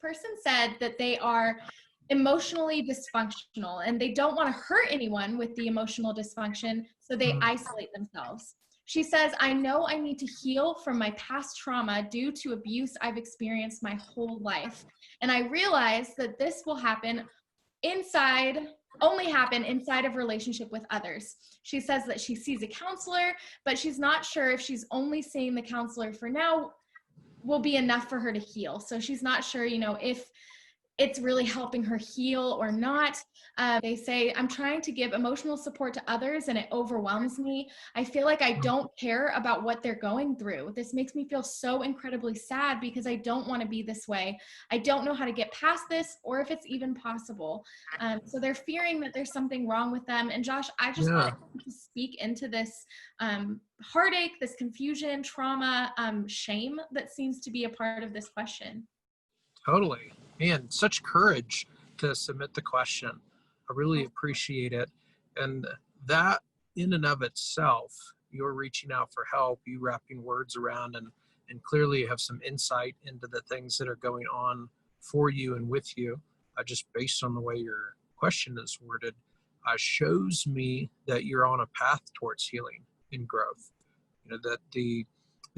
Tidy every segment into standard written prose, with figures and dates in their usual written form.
person said that they are emotionally dysfunctional and they don't want to hurt anyone with the emotional dysfunction, so they isolate themselves. She says, I know I need to heal from my past trauma due to abuse I've experienced my whole life. And I realize that this will only happen inside of relationship with others. She says that she sees a counselor, but she's not sure if she's only seeing the counselor for now will be enough for her to heal. So she's not sure, if it's really helping her heal or not. They say, I'm trying to give emotional support to others and it overwhelms me. I feel like I don't care about what they're going through. This makes me feel so incredibly sad because I don't want to be this way. I don't know how to get past this or if it's even possible. So they're fearing that there's something wrong with them. And Josh, I just want to speak into this heartache, this confusion, trauma, shame that seems to be a part of this question. Totally. Man, such courage to submit the question. I really appreciate it. And that in and of itself, you're reaching out for help, you wrapping words around and clearly have some insight into the things that are going on for you and with you, just based on the way your question is worded, shows me that you're on a path towards healing and growth. That the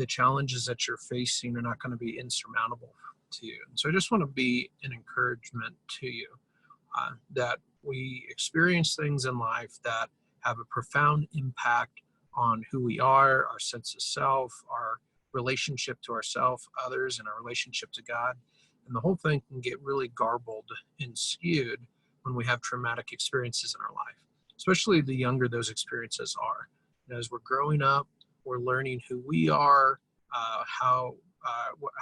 challenges that you're facing are not going to be insurmountable to you. And so I just want to be an encouragement to you that we experience things in life that have a profound impact on who we are, our sense of self, our relationship to ourselves, others, and our relationship to God. And the whole thing can get really garbled and skewed when we have traumatic experiences in our life, especially the younger those experiences are. And as we're growing up, we're learning who we are, how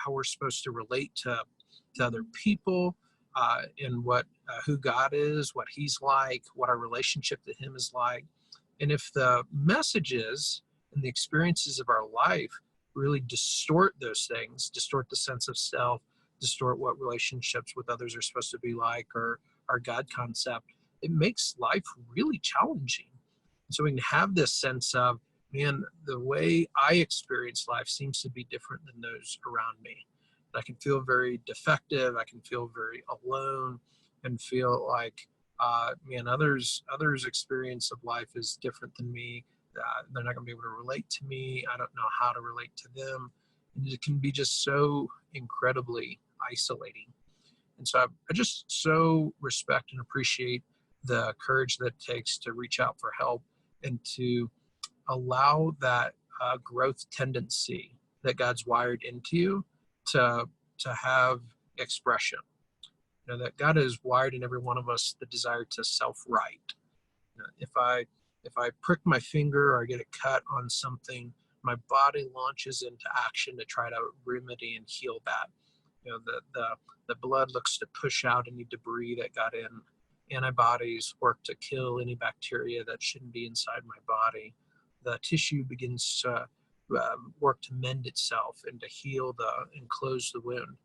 we're supposed to relate to other people, and who God is, what He's like, what our relationship to Him is like. And if the messages and the experiences of our life really distort those things, distort the sense of self, distort what relationships with others are supposed to be like, or our God concept, it makes life really challenging. So we can have this sense of, man, the way I experience life seems to be different than those around me. I can feel very defective. I can feel very alone and feel like, man, others' experience of life is different than me. They're not going to be able to relate to me. I don't know how to relate to them. And it can be just so incredibly isolating. And so I just so respect and appreciate the courage that it takes to reach out for help and to allow that growth tendency that God's wired into you to have expression. That God has wired in every one of us the desire to self-right. If I prick my finger or I get a cut on something, my body launches into action to try to remedy and heal that. The blood looks to push out any debris that got in. Antibodies work to kill any bacteria that shouldn't be inside my body. The tissue begins to work to mend itself and to heal and close the wound.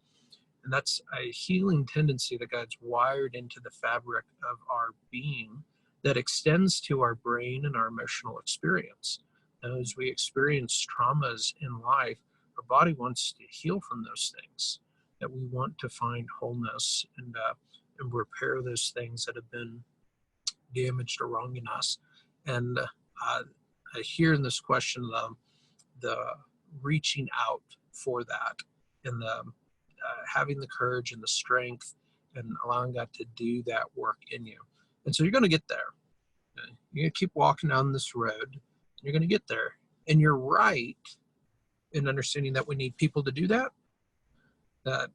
And that's a healing tendency that God's wired into the fabric of our being that extends to our brain and our emotional experience. And as we experience traumas in life, our body wants to heal from those things, that we want to find wholeness and repair those things that have been damaged or wrong in us. And I hear in this question the reaching out for that and the having the courage and the strength and allowing God to do that work in you. And so you're going to get there. You're going to keep walking down this road. You're going to get there. And you're right in understanding that we need people to do that. That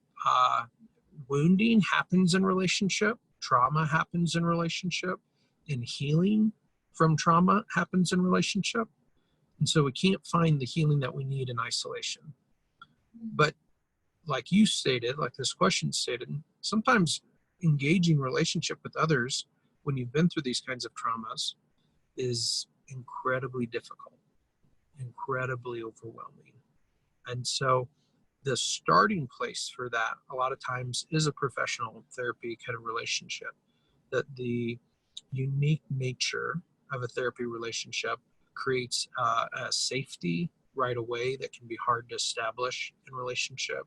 wounding happens in relationship. Trauma happens in relationship. And healing from trauma happens in relationship. And so we can't find the healing that we need in isolation. But like you stated, like this question stated, sometimes engaging relationship with others when you've been through these kinds of traumas is incredibly difficult, incredibly overwhelming. And so the starting place for that a lot of times is a professional therapy kind of relationship. That the unique nature of a therapy relationship creates a safety right away that can be hard to establish in relationship.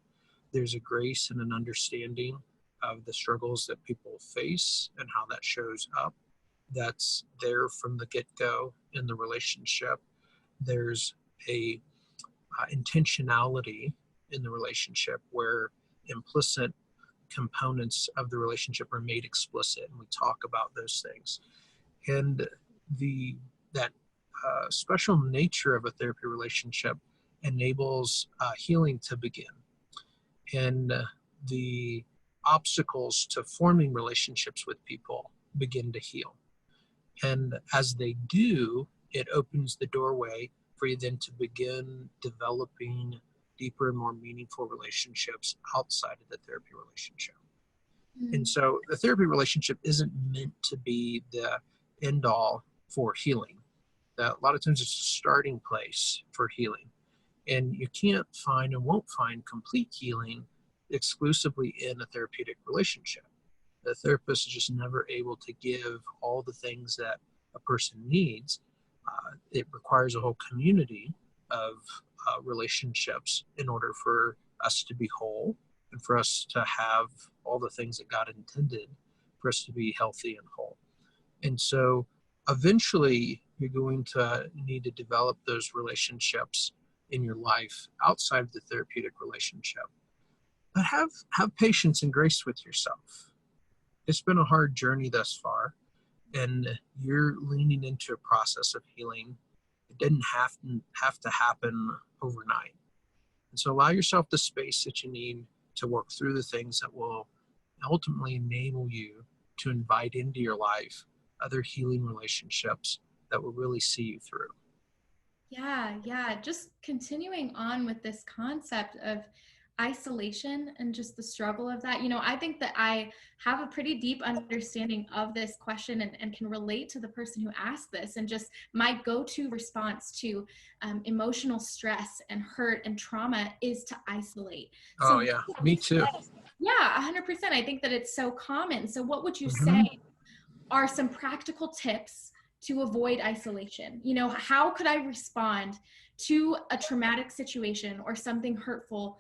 there's a grace and an understanding of the struggles that people face and how that shows up. That's there from the get-go in the relationship. There's a intentionality in the relationship where implicit components of the relationship are made explicit, and we talk about those things. And the that special nature of a therapy relationship enables healing to begin, and the obstacles to forming relationships with people begin to heal. And as they do, it opens the doorway for you then to begin developing deeper and more meaningful relationships outside of the therapy relationship. And so the therapy relationship isn't meant to be the end all for healing. A lot of times it's a starting place for healing. And you can't find and won't find complete healing exclusively in a therapeutic relationship. The therapist is just never able to give all the things that a person needs. It requires a whole community of relationships in order for us to be whole and for us to have all the things that God intended for us to be healthy and whole. And so eventually you're going to need to develop those relationships in your life outside of the therapeutic relationship. But have patience and grace with yourself. It's been a hard journey thus far, and you're leaning into a process of healing. It didn't have to happen overnight. And so allow yourself the space that you need to work through the things that will ultimately enable you to invite into your life other healing relationships that will really see you through. Yeah. Just continuing on with this concept of isolation and just the struggle of that. I think that I have a pretty deep understanding of this question and can relate to the person who asked this. And just my go-to response to emotional stress and hurt and trauma is to isolate. Oh, yeah, me too. Yeah, 100%. I think that it's so common. So what would you Mm-hmm. say are some practical tips to avoid isolation? How could I respond to a traumatic situation or something hurtful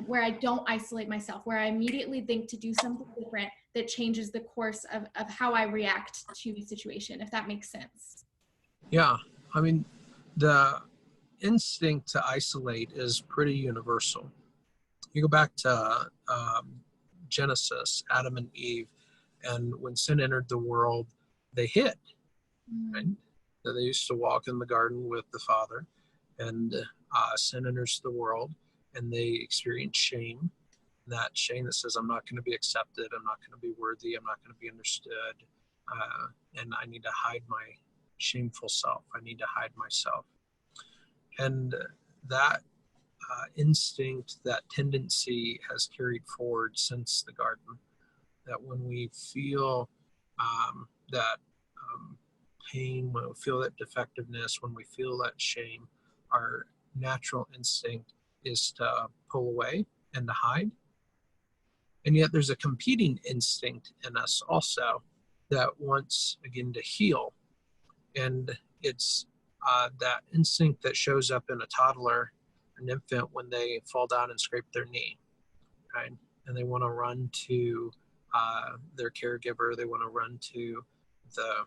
where I don't isolate myself, where I immediately think to do something different that changes the course of how I react to the situation, if that makes sense? Yeah, I mean, the instinct to isolate is pretty universal. You go back to Genesis, Adam and Eve, and when sin entered the world, they hid, right? So they used to walk in the garden with the Father, and sin enters the world, and they experience shame. That shame that says, I'm not going to be accepted, I'm not going to be worthy, I'm not going to be understood, and I need to hide my shameful self. I need to hide myself. And that instinct, that tendency has carried forward since the garden. That when we feel that pain, when we feel that defectiveness, when we feel that shame, our natural instinct is to pull away and to hide. And yet there's a competing instinct in us also that wants, again, to heal. And it's that instinct that shows up in a toddler, an infant, when they fall down and scrape their knee, right? And they want to run to their caregiver. They want to run to the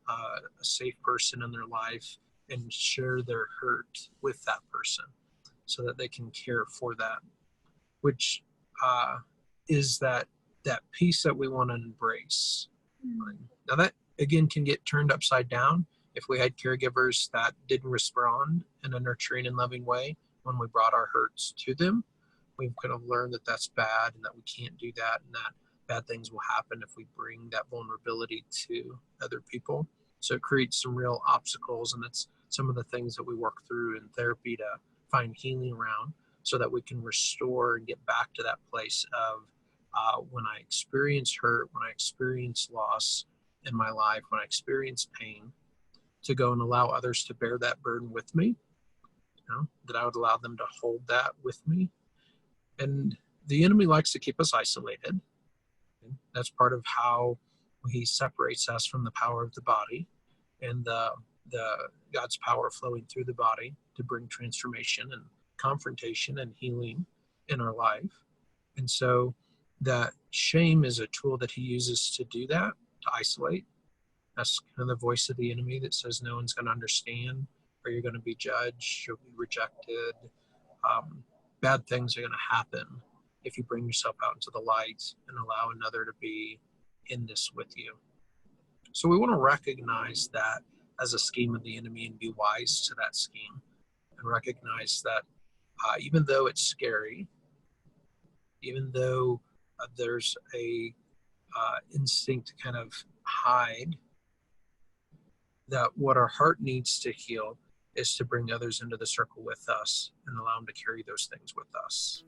a safe person in their life and share their hurt with that person so that they can care for that, which is that piece that we want to embrace. Now that, again, can get turned upside down if we had caregivers that didn't respond in a nurturing and loving way when we brought our hurts to them. We could have learned that that's bad and that we can't do that, and that bad things will happen if we bring that vulnerability to other people. So it creates some real obstacles, and it's some of the things that we work through in therapy to find healing around so that we can restore and get back to that place of when I experience hurt, when I experience loss in my life, when I experience pain, to go and allow others to bear that burden with me, that I would allow them to hold that with me. And the enemy likes to keep us isolated. That's part of how he separates us from the power of the body and the God's power flowing through the body to bring transformation and confrontation and healing in our life. And so that shame is a tool that he uses to do that, to isolate. That's kind of the voice of the enemy that says no one's going to understand, or you're going to be judged, you'll be rejected. Bad things are going to happen if you bring yourself out into the light and allow another to be in this with you. So we want to recognize that as a scheme of the enemy and be wise to that scheme, and recognize that even though it's scary, even though there's a instinct to kind of hide, that what our heart needs to heal is to bring others into the circle with us and allow them to carry those things with us.